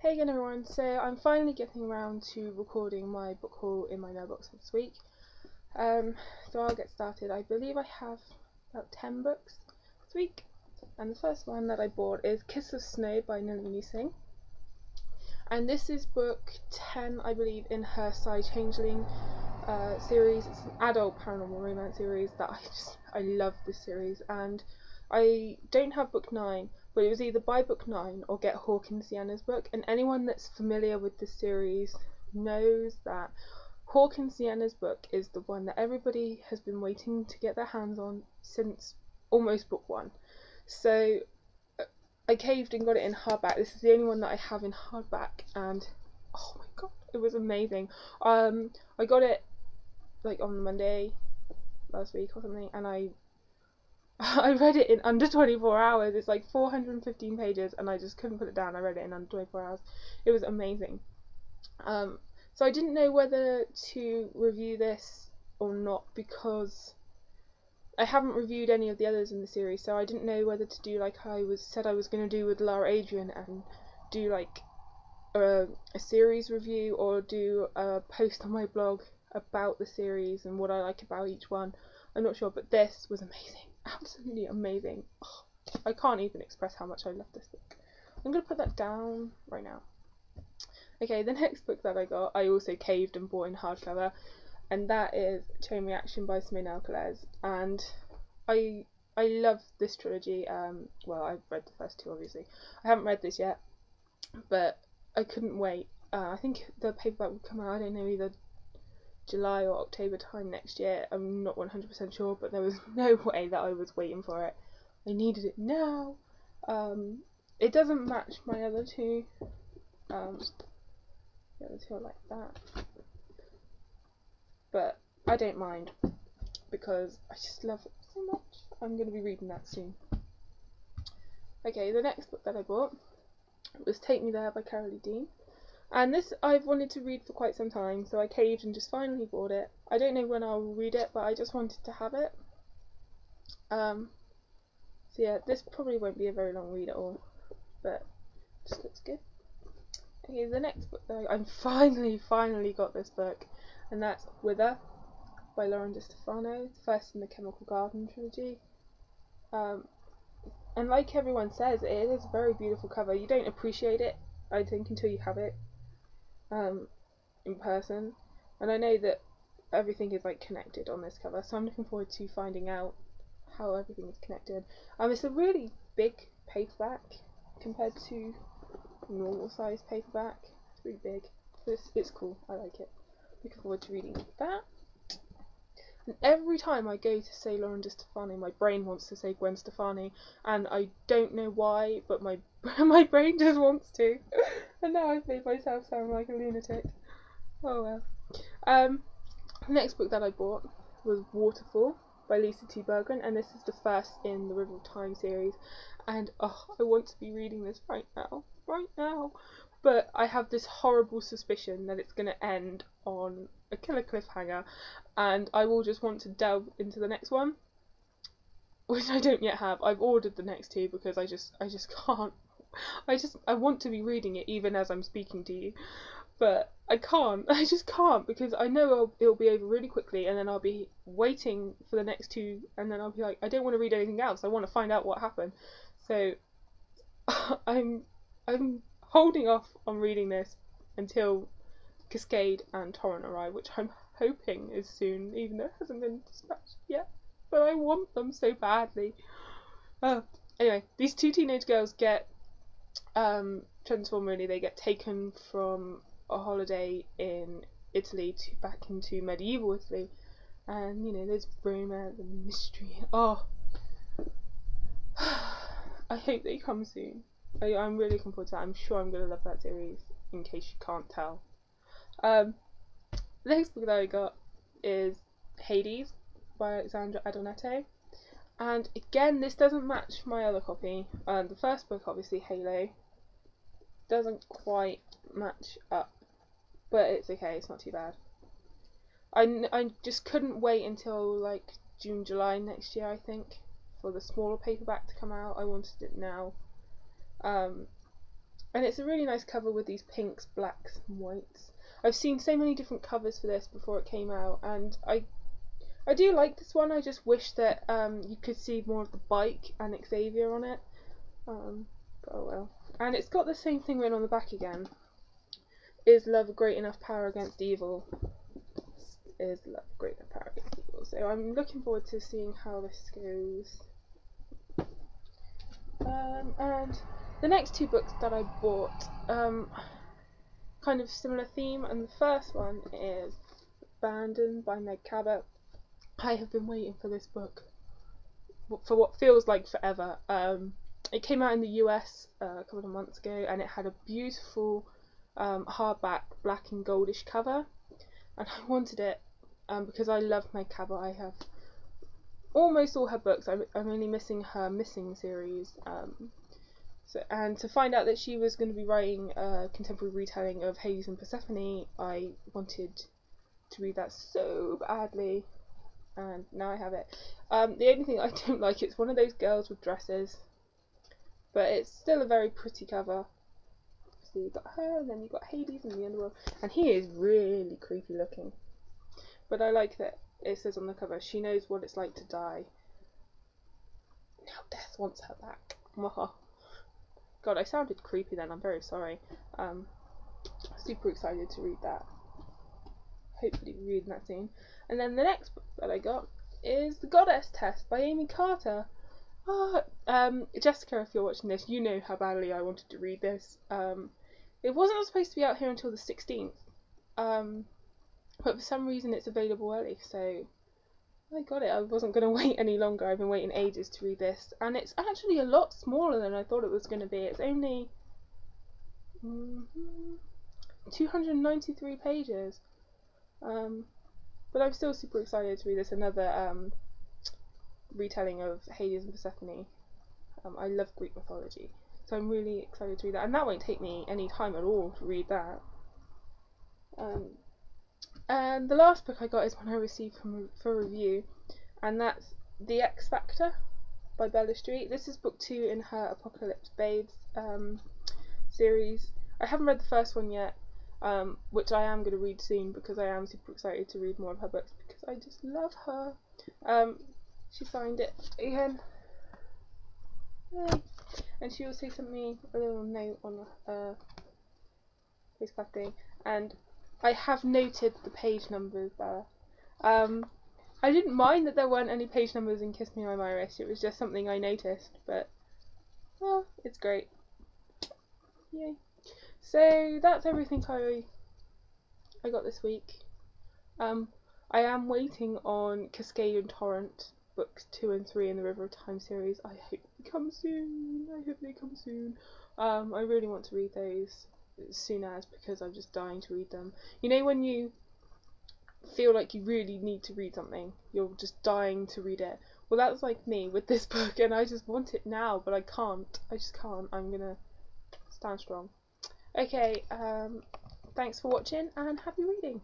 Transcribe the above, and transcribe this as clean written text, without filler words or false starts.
Hey again everyone, so I'm finally getting around to recording my book haul in my mailbox for this week. So I'll get started. I believe I have about 10 books this week, and the first one that I bought is Kiss of Snow by Nalini Singh. And this is book 10, I believe, in her Psy Changeling series. It's an adult paranormal romance series that I love this series, and I don't have book 9, but it was either buy book 9 or get Hawkins Sienna's book, and anyone that's familiar with this series knows that Hawkins Sienna's book is the one that everybody has been waiting to get their hands on since almost book 1. So I caved and got it in hardback. This is the only one that I have in hardback, and oh my god, it was amazing. I got it like on Monday last week or something, and I read it in under 24 hours. It's like 415 pages, and I just couldn't put it down. I read it in under 24 hours. It was amazing. So I didn't know whether to review this or not, because I haven't reviewed any of the others in the series, so I didn't know whether to do like I said I was going to do with Lara Adrian, and do like a series review, or do a post on my blog about the series and what I like about each one. I'm not sure, but this was amazing. Absolutely amazing. Oh, I can't even express how much I love this book. I'm going to put that down right now. Okay, the next book that I got, I also caved and bought in hardcover, and that is Chain Reaction by Simone Alcalez. And I love this trilogy. Well, I've read the first two, obviously. I haven't read this yet, but I couldn't wait. I think the paperback would come out, I don't know, either July or October time next year. I'm not 100% sure, but there was no way that I was waiting for it. I needed it now. It doesn't match my other two. The other two are like that, but I don't mind because I just love it so much. I'm going to be reading that soon. Okay, the next book that I bought was Take Me There by Carolee Dean. And this I've wanted to read for quite some time, so I caved and just finally bought it. I don't know when I'll read it, but I just wanted to have it. So yeah, this probably won't be a very long read at all, but it just looks good. Okay, the next book that I'm finally got this book, and that's Wither by Lauren DeStefano, first in the Chemical Garden trilogy. And like everyone says, it is a very beautiful cover. You don't appreciate it, I think, until you have it in person, and I know that everything is like connected on this cover, so I'm looking forward to finding out how everything is connected. It's a really big paperback compared to normal size paperback. It's really big. It's cool. I like it. Looking forward to reading that. And every time I go to say Lauren DeStefano, my brain wants to say Gwen Stefani, and I don't know why, but my brain just wants to. And now I've made myself sound like a lunatic. Oh well. The next book that I bought was Waterfall by Lisa T. Bergren, and this is the first in the River of Time series. And oh, I want to be reading this right now. But I have this horrible suspicion that it's going to end on a killer cliffhanger, and I will just want to delve into the next one, which I don't yet have. I've ordered the next two because I just can't. I want to be reading it even as I'm speaking to you, but I can't. I just can't, because I know it'll be over really quickly, and then I'll be waiting for the next two, and then I'll be like, I don't want to read anything else. I want to find out what happened. So I'm holding off on reading this until Cascade and Torrent arrive, which I'm hoping is soon, even though it hasn't been dispatched yet. But I want them so badly. Anyway, these two teenage girls get transformed. Really, they get taken from a holiday in Italy back into medieval Italy, and you know, there's romance and mystery. Oh, I hope they come soon. I'm really looking forward to that. I'm sure I'm going to love that series, in case you can't tell. The next book that I got is Hades by Alexandra Adornetto, and again, this doesn't match my other copy. The first book, obviously Halo, doesn't quite match up, but it's okay, it's not too bad. I just couldn't wait until like June, July next year, I think, for the smaller paperback to come out. I wanted it now. And it's a really nice cover with these pinks, blacks and whites. I've seen so many different covers for this before it came out, and I do like this one. I just wish that you could see more of the bike and Xavier on it. But oh well. And it's got the same thing written on the back again. Is love a great enough power against evil? Is love a great enough power against evil? So I'm looking forward to seeing how this goes. And the next two books that I bought, kind of similar theme, and the first one is Abandoned by Meg Cabot. I have been waiting for this book for what feels like forever. It came out in the US a couple of months ago, and it had a beautiful hardback black and goldish cover, and I wanted it because I love Meg Cabot. I have almost all her books. I'm only missing her Missing series. And to find out that she was going to be writing a contemporary retelling of Hades and Persephone, I wanted to read that so badly, and now I have it. The only thing I don't like, it's one of those girls with dresses, but it's still a very pretty cover. So you've got her, and then you've got Hades in the underworld, and he is really creepy looking. But I like that it says on the cover, she knows what it's like to die. Now death wants her back. God, I sounded creepy then, I'm very sorry. Super excited to read that. Hopefully reading that soon. And then the next book that I got is The Goddess Test by Amy Carter. Jessica, if you're watching this, you know how badly I wanted to read this. It wasn't supposed to be out here until the 16th, but for some reason it's available early, so I got it. I wasn't going to wait any longer. I've been waiting ages to read this, and it's actually a lot smaller than I thought it was going to be. It's only 293 pages, but I'm still super excited to read this. Another retelling of Hades and Persephone. I love Greek mythology, so I'm really excited to read that, and that won't take me any time at all to read that. And the last book I got is one I received for review, and that's The X Factor by Bella Street. This is book 2 in her Apocalypse Babes series. I haven't read the first one yet, which I am going to read soon because I am super excited to read more of her books because I just love her. She signed it again. Yay. And she also sent me a little note on postcard thing, and I have noted the page numbers there. I didn't mind that there weren't any page numbers in Kiss Me I'm Irish, it was just something I noticed, but well, it's great. Yay. So that's everything I got this week. I am waiting on Cascade and Torrent books 2 and 3 in the River of Time series. I hope they come soon. I really want to read those as soon as, because I'm just dying to read them. You know when you feel like you really need to read something, you're just dying to read it. Well, that's like me with this book, and I just want it now, but I can't. I just can't. I'm gonna stand strong. Okay, thanks for watching and happy reading.